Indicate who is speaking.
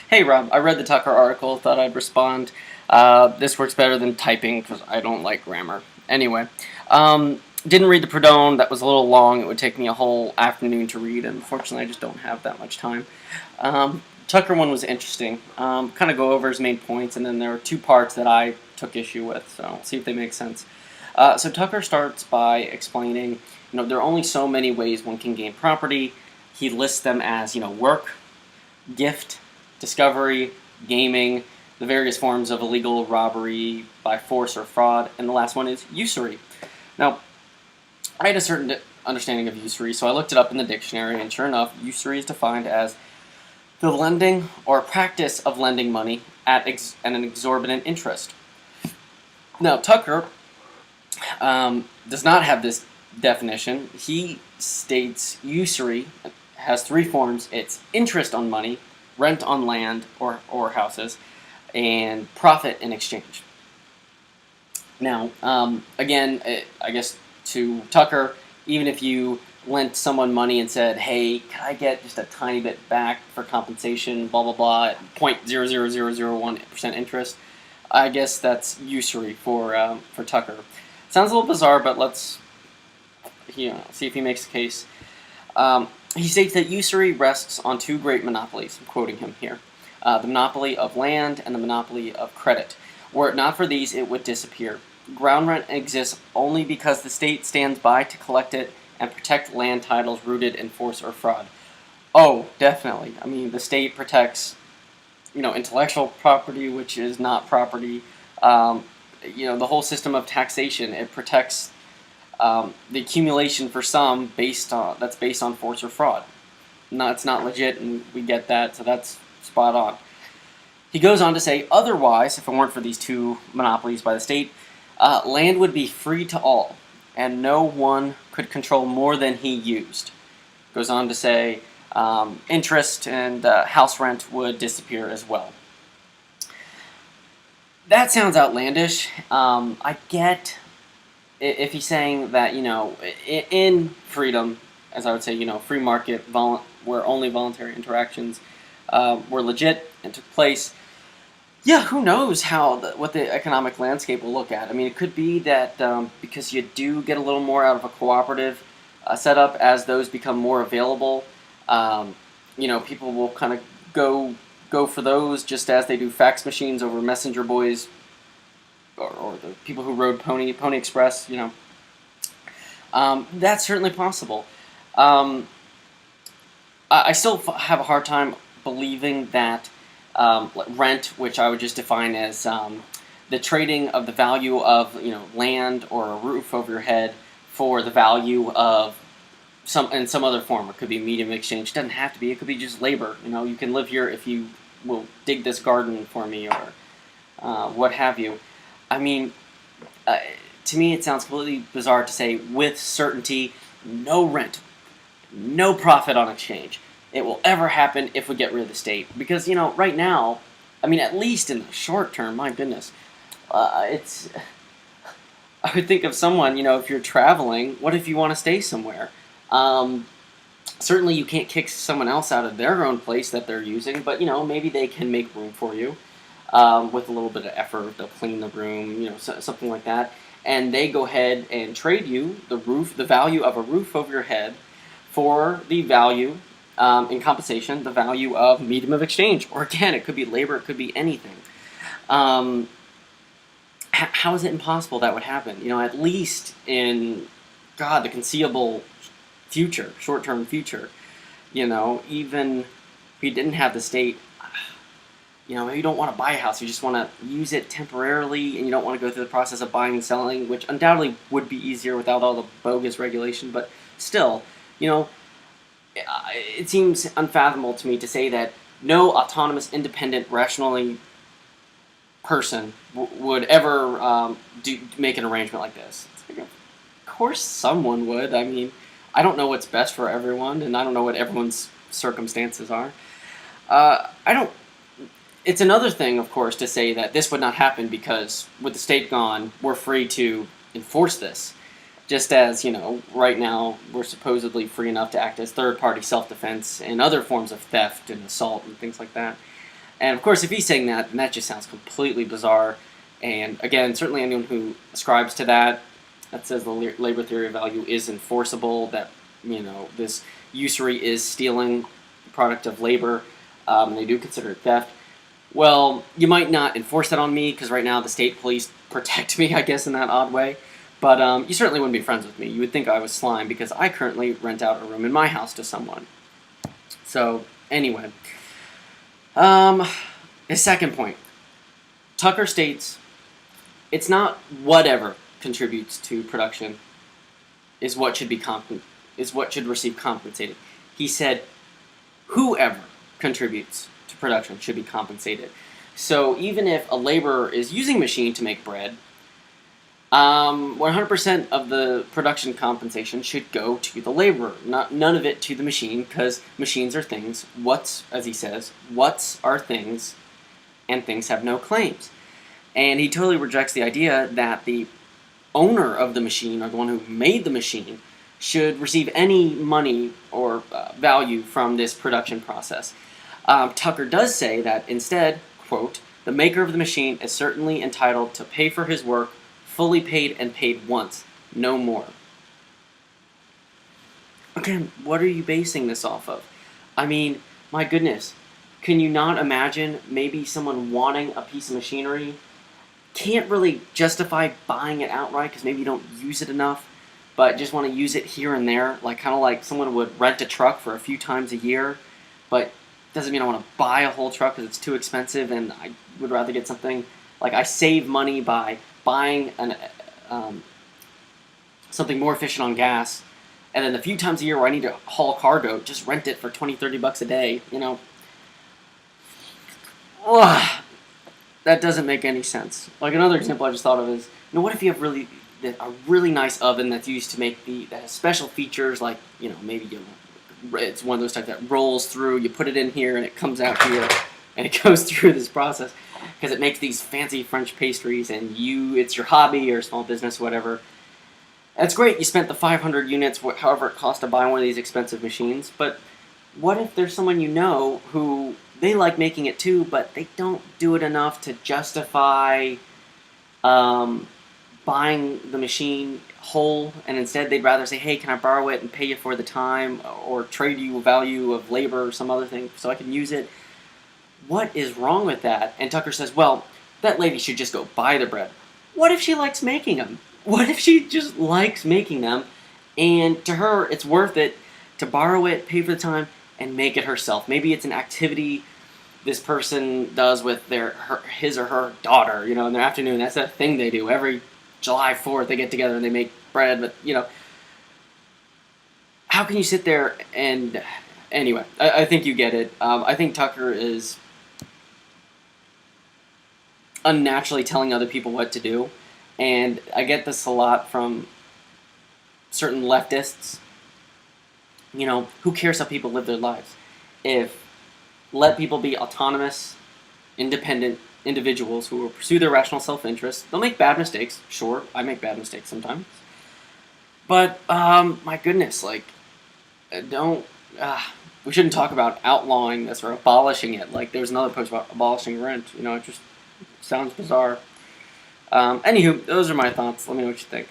Speaker 1: Hey Rob, I read the Tucker article, thought I'd respond. This works better than typing because I don't like grammar. Anyway, didn't read the Prodone, that was a little long, it would take me a whole afternoon to read, and unfortunately I just don't have that much time. Tucker one was interesting. Kind of go over his main points, and then there were two parts that I took issue with, so I'll see if they make sense. So Tucker starts by explaining, there are only so many ways one can gain property. He lists them as, work, gift, discovery, gaming, the various forms of illegal robbery by force or fraud, and the last one is usury. Now, I had a certain understanding of usury, so I looked it up in the dictionary, and sure enough, usury is defined as the lending or practice of lending money at an exorbitant interest. Now, Tucker does not have this definition. He states usury has three forms. It's interest on money, rent on land or houses, and profit in exchange. Now, again, I guess to Tucker, even if you lent someone money and said, hey, can I get just a tiny bit back for compensation, blah, blah, blah, at 0.00001% interest, I guess that's usury for Tucker. Sounds a little bizarre, but let's see if he makes the case. He states that usury rests on two great monopolies. I'm quoting him here. The monopoly of land and the monopoly of credit. Were it not for these, it would disappear. Ground rent exists only because the state stands by to collect it and protect land titles rooted in force or fraud. Oh, definitely. I mean, the state protects, intellectual property, which is not property. The whole system of taxation. It protects the accumulation for some that's based on force or fraud. No, it's not legit, and we get that, so that's spot on. He goes on to say, otherwise, if it weren't for these two monopolies by the state, land would be free to all, and no one could control more than he used. Goes on to say, interest and house rent would disappear as well. That sounds outlandish. I get if he's saying that, in freedom, as I would say, free market, where only voluntary interactions were legit and took place. Yeah, who knows what the economic landscape will look at. I mean, it could be that because you do get a little more out of a cooperative setup as those become more available, people will kind of go for those just as they do fax machines over messenger boys or the people who rode Pony Express, That's certainly possible. I still have a hard time believing that rent, which I would just define as the trading of the value of land or a roof over your head for the value of some other form. It could be medium of exchange. It doesn't have to be. It could be just labor. You can live here if you will dig this garden for me or what have you. I mean, to me it sounds completely bizarre to say with certainty, no rent, no profit on exchange. It will ever happen if we get rid of the state. Because, right now, I mean, at least in the short term, my goodness, I would think of someone, if you're traveling, what if you want to stay somewhere? Certainly you can't kick someone else out of their own place that they're using, but, maybe they can make room for you with a little bit of effort. They'll clean the room, something like that. And they go ahead and trade you the value of a roof over your head for the value, in compensation, the value of medium of exchange. Or again, it could be labor, it could be anything. How is it impossible that would happen? At least in, the conceivable future, short-term future. Even if you didn't have the state, you don't want to buy a house, you just want to use it temporarily, and you don't want to go through the process of buying and selling, which undoubtedly would be easier without all the bogus regulation, but still, it seems unfathomable to me to say that no autonomous, independent, rationally person would ever make an arrangement like this. Of course someone would. I mean, I don't know what's best for everyone, and I don't know what everyone's circumstances are. It's another thing, of course, to say that this would not happen because with the state gone, we're free to enforce this. Just as, right now, we're supposedly free enough to act as third-party self-defense and other forms of theft and assault and things like that. And of course, if he's saying that, then that just sounds completely bizarre. And again, certainly anyone who ascribes to that, that says the labor theory of value is enforceable, that this usury is stealing the product of labor, and they do consider it theft. Well, you might not enforce that on me because right now the state police protect me, I guess, in that odd way. But you certainly wouldn't be friends with me. You would think I was slime because I currently rent out a room in my house to someone. So, anyway. His second point. Tucker states, it's not whatever contributes to production is what should receive compensated. He said, whoever contributes to production should be compensated. So even if a laborer is using a machine to make bread, 100% of the production compensation should go to the laborer, none of it to the machine, because machines are things. As he says, what's are things, and things have no claims. And he totally rejects the idea that the owner of the machine, or the one who made the machine, should receive any money or value from this production process. Tucker does say that instead, quote, the maker of the machine is certainly entitled to pay for his work, fully paid and paid once, no more. Again, what are you basing this off of? I mean, my goodness, can you not imagine maybe someone wanting a piece of machinery, can't really justify buying it outright because maybe you don't use it enough, but just want to use it here and there, kind of like someone would rent a truck for a few times a year, but doesn't mean I want to buy a whole truck because it's too expensive, and I would rather get something, I save money by buying something more efficient on gas, and then the few times a year where I need to haul cargo, just rent it for $20-$30 a day, Ugh, that doesn't make any sense. Another example I just thought of is, what if you have a really nice oven that's used to make that has special features, maybe it's one of those types that rolls through, you put it in here and it comes out here, and it goes through this process, because it makes these fancy French pastries, and it's your hobby or small business, whatever. That's great, you spent the 500 units, however it costs to buy one of these expensive machines, but what if there's someone who they like making it too, but they don't do it enough to justify buying the machine whole, and instead they'd rather say, hey, can I borrow it and pay you for the time, or trade you a value of labor or some other thing so I can use it? What is wrong with that? And Tucker says, well, that lady should just go buy the bread. What if she likes making them? What if she just likes making them, and to her it's worth it to borrow it, pay for the time, and make it herself? Maybe it's an activity this person does with his or her daughter, in their afternoon. That's a thing they do. Every July 4th they get together and they make bread, but, how can you sit there and... Anyway, I think you get it. I think Tucker is unnaturally telling other people what to do, and I get this a lot from certain leftists. Who cares how people live their lives? Let people be autonomous, independent individuals who will pursue their rational self-interest. They'll make bad mistakes. Sure, I make bad mistakes sometimes. But, my goodness, we shouldn't talk about outlawing this or abolishing it. There was another post about abolishing rent. It just sounds bizarre. Anywho, those are my thoughts. Let me know what you think.